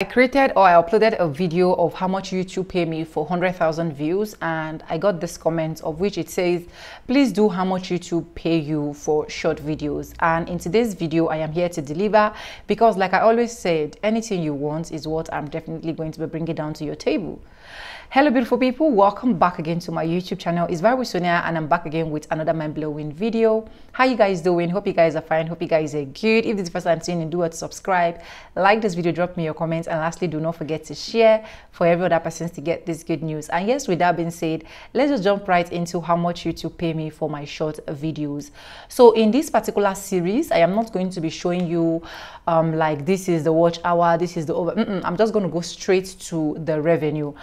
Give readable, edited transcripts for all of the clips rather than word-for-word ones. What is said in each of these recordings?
I created or I uploaded a video of how much YouTube pay me for 100,000 views, and I got this comment of which it says, please do how much YouTube pay you for short videos. And in today's video, I am here to deliver, because like I always said, anything you want is what I'm definitely going to be bringing down to your table. Hello beautiful people, welcome back again to my YouTube channel. It's Vibes with Sonia, and I'm back again with another mind-blowing video. How you guys doing? Hope you guys are fine. Hope you guys are good. If this is the first time seeing you, do what, subscribe, like this video, drop me your comments, and lastly, do not forget to share for every other person to get this good news. And yes, with that being said, let's just jump right into how much YouTube pay me for my short videos. So in this particular series, I am not going to be showing you like this is the watch hour, this is the over. I'm just going to go straight to the revenue.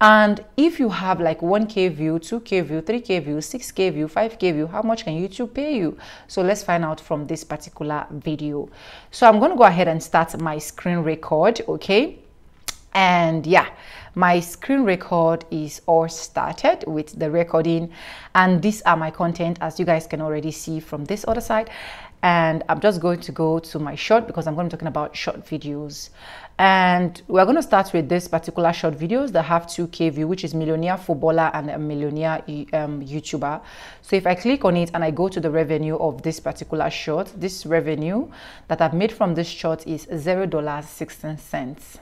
And if you have like 1K view, 2K view, 3K view, 6K view, 5K view, how much can YouTube pay you? So let's find out from this particular video. So I'm going to go ahead and start my screen record, okay? And yeah, my screen record is all started with the recording, and these are my content, as you guys can already see from this other side. And I'm just going to go to my short, because I'm going to be talking about short videos. And we're going to start with this particular short videos that have 2K view, which is millionaire footballer and a millionaire YouTuber. So if I click on it and I go to the revenue of this particular short, this revenue that I've made from this short is $0.16.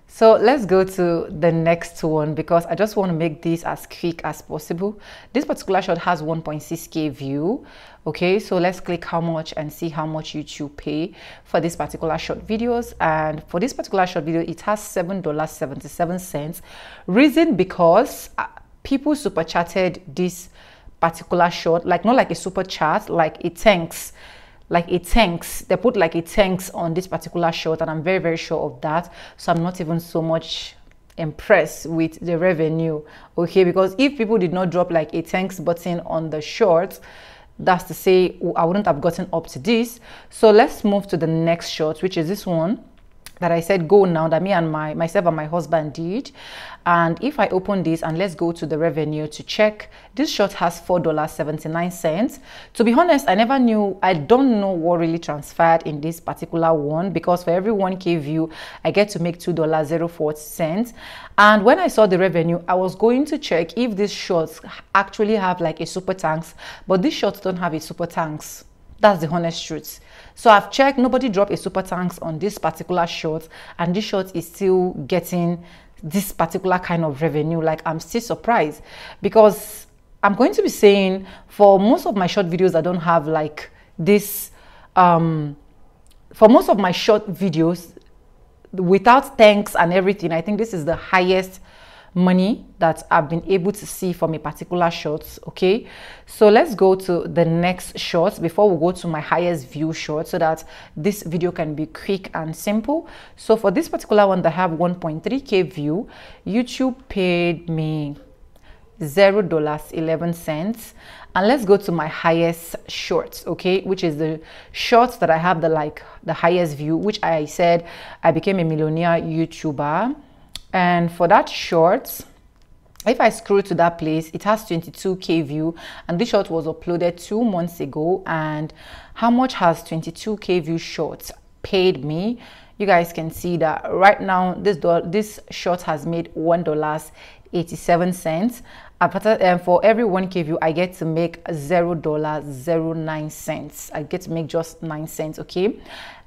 So let's go to the next one, because I just want to make this as quick as possible. This particular short has 1.6K view. Okay, so let's click how much and see how much YouTube pay for this particular short videos. And for this particular short video, it has $7.77. Reason because people super chatted this particular short, like not like a super chat, like it thanks. Like it thanks, they put like it thanks on this particular short, and I'm very sure of that. So I'm not even so much impressed with the revenue, okay? Because if people did not drop like a thanks button on the short, that's to say I wouldn't have gotten up to this. So let's move to the next short, which is this one that I said go now, that me and myself and my husband did. And if I open this and let's go to the revenue to check, this short has $4.79. To be honest, I don't know what really transpired in this particular one, because for every 1K view I get to make $2.04. And when I saw the revenue, I was going to check if these shorts actually have like a super thanks, but these shorts don't have a super thanks. That's the honest truth. So I've checked, nobody dropped a super thanks on this particular short, and this short is still getting this particular kind of revenue. Like, I'm still surprised, because I'm going to be saying for most of my short videos I don't have like this. For most of my short videos without thanks and everything, I think this is the highest money that I've been able to see from a particular short. Okay, so let's go to the next short before we go to my highest view short, so that this video can be quick and simple. So for this particular one that have 1.3K view, YouTube paid me $0.11. And let's go to my highest shorts, okay, which is the shorts that I have the highest view, which I said I became a millionaire YouTuber. And for that short, if I scroll to that place, it has 22K view, and this short was uploaded 2 months ago. And how much has 22K view shorts paid me? You guys can see that right now this short has made $1.87. And for every 1K view I get to make $0.09. I get to make just 9 cents, okay?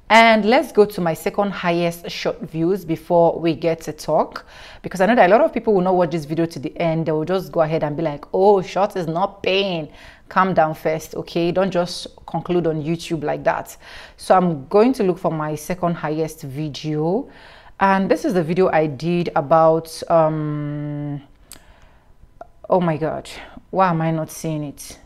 And let's go to my second highest short views before we get to talk, because I know that a lot of people will not watch this video to the end. They will just go ahead and be like, oh, short is not paying. Calm down first, okay? Don't just conclude on YouTube like that. So I'm going to look for my second highest video, and this is the video I did about oh my god, why am I not seeing it?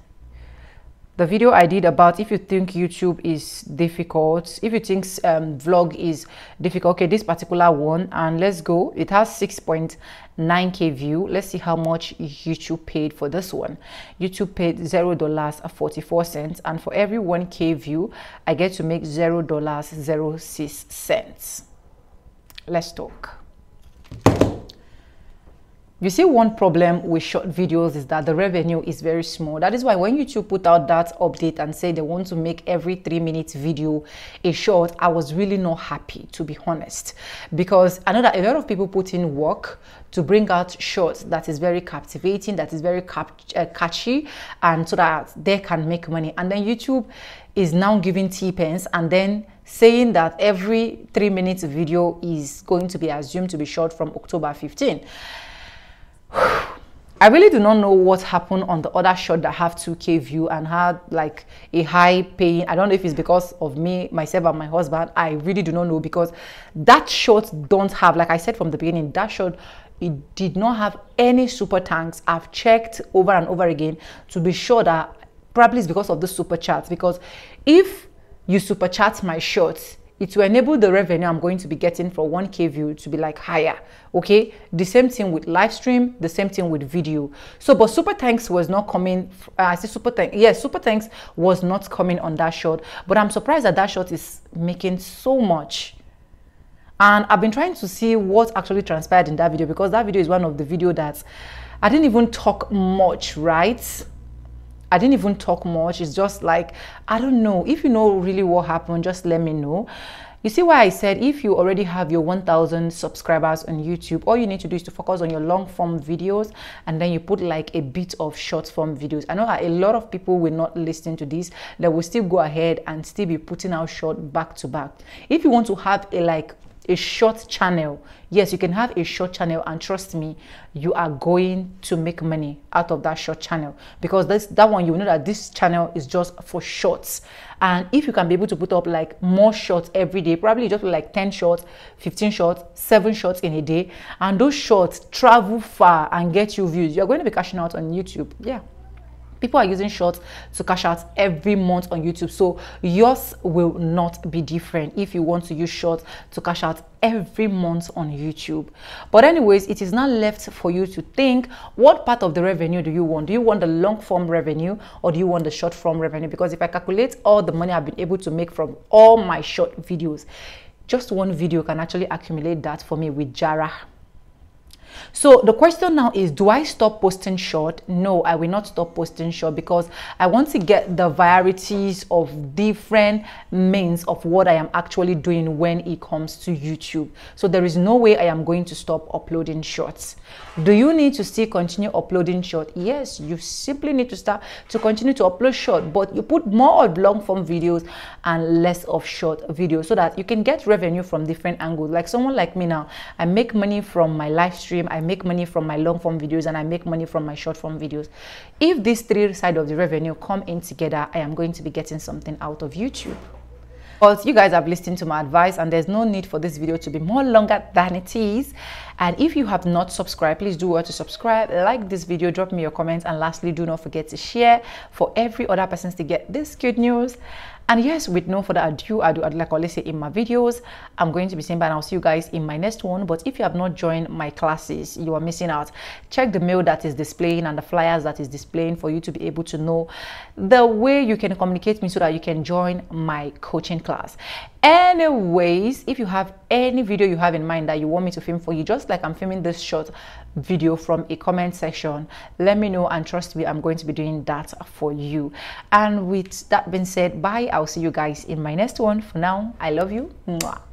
The video I did about if you think YouTube is difficult, if you think vlog is difficult. Okay, this particular one, and let's go. It has 6.9K view. Let's see how much YouTube paid for this one. YouTube paid $0.44, and for every 1K view I get to make $0.06. Let's talk. You see, one problem with short videos is that the revenue is very small. That is why when YouTube put out that update and say they want to make every 3-minute video a short, I was really not happy, to be honest, because I know that a lot of people put in work to bring out shorts that is very captivating, that is very catchy, and so that they can make money. And then YouTube is now giving T-pence and then saying that every 3-minute video is going to be assumed to be short from October 15. I really do not know what happened on the other short that have 2K view and had like a high paying. I don't know if it's because of me, myself, and my husband. I really do not know, because that short don't have, like I said from the beginning, that short, it did not have any super thanks. I've checked over and over again to be sure that probably it's because of the super chats, because if you super chat my shorts, it will enable the revenue I'm going to be getting for 1K view to be like higher. Okay, the same thing with live stream, the same thing with video. So but super thanks was not coming. I say super thanks, yes, super thanks was not coming on that short, but I'm surprised that that short is making so much. And I've been trying to see what actually transpired in that video, because that video is one of the video that I didn't even talk much, right? I didn't even talk much. It's just like, I don't know. If you know really what happened, just let me know. You see why I said if you already have your 1,000 subscribers on YouTube, all you need to do is to focus on your long form videos, and then you put like a bit of short form videos. I know a lot of people will not listen to this. They will still go ahead and still be putting out short back to back. If you want to have a short channel, yes, you can have a short channel, and trust me, you are going to make money out of that short channel, because that one, you know that this channel is just for shorts. And if you can be able to put up like more shorts every day, probably just like 10 shorts, 15 shorts, 7 shorts in a day, and those shorts travel far and get you views, you're going to be cashing out on YouTube. Yeah, people are using shorts to cash out every month on YouTube, so yours will not be different if you want to use shorts to cash out every month on YouTube. But anyways, it is now left for you to think, what part of the revenue do you want? Do you want the long form revenue, or do you want the short form revenue? Because if I calculate all the money I've been able to make from all my short videos, just one video can actually accumulate that for me with Jara. So the question now is, do I stop posting short? No, I will not stop posting short, because I want to get the varieties of different means of what I am actually doing when it comes to YouTube. So there is no way I am going to stop uploading shorts. Do you need to still continue uploading short? Yes, you simply need to start to continue to upload short, but you put more of long form videos and less of short videos, so that you can get revenue from different angles. Like someone like me now, I make money from my live stream, I make money from my long form videos, and I make money from my short form videos. If these three sides of the revenue come in together, I am going to be getting something out of YouTube. But you guys have listened to my advice, and there's no need for this video to be more longer than it is. And if you have not subscribed, please do well to subscribe, like this video, drop me your comments, and lastly, do not forget to share for every other person to get this good news. And yes, with no further ado, like I always say in my videos, I'm going to be saying bye, and I'll see you guys in my next one. But if you have not joined my classes, you are missing out. Check the mail that is displaying and the flyers that is displaying for you to be able to know the way you can communicate with me, so that you can join my coaching class. Anyways, if you have any video you have in mind that you want me to film for you, just like I'm filming this short video from a comment section, let me know, and trust me, I'm going to be doing that for you. And with that being said, bye. I'll see you guys in my next one. For now, I love you. Mwah.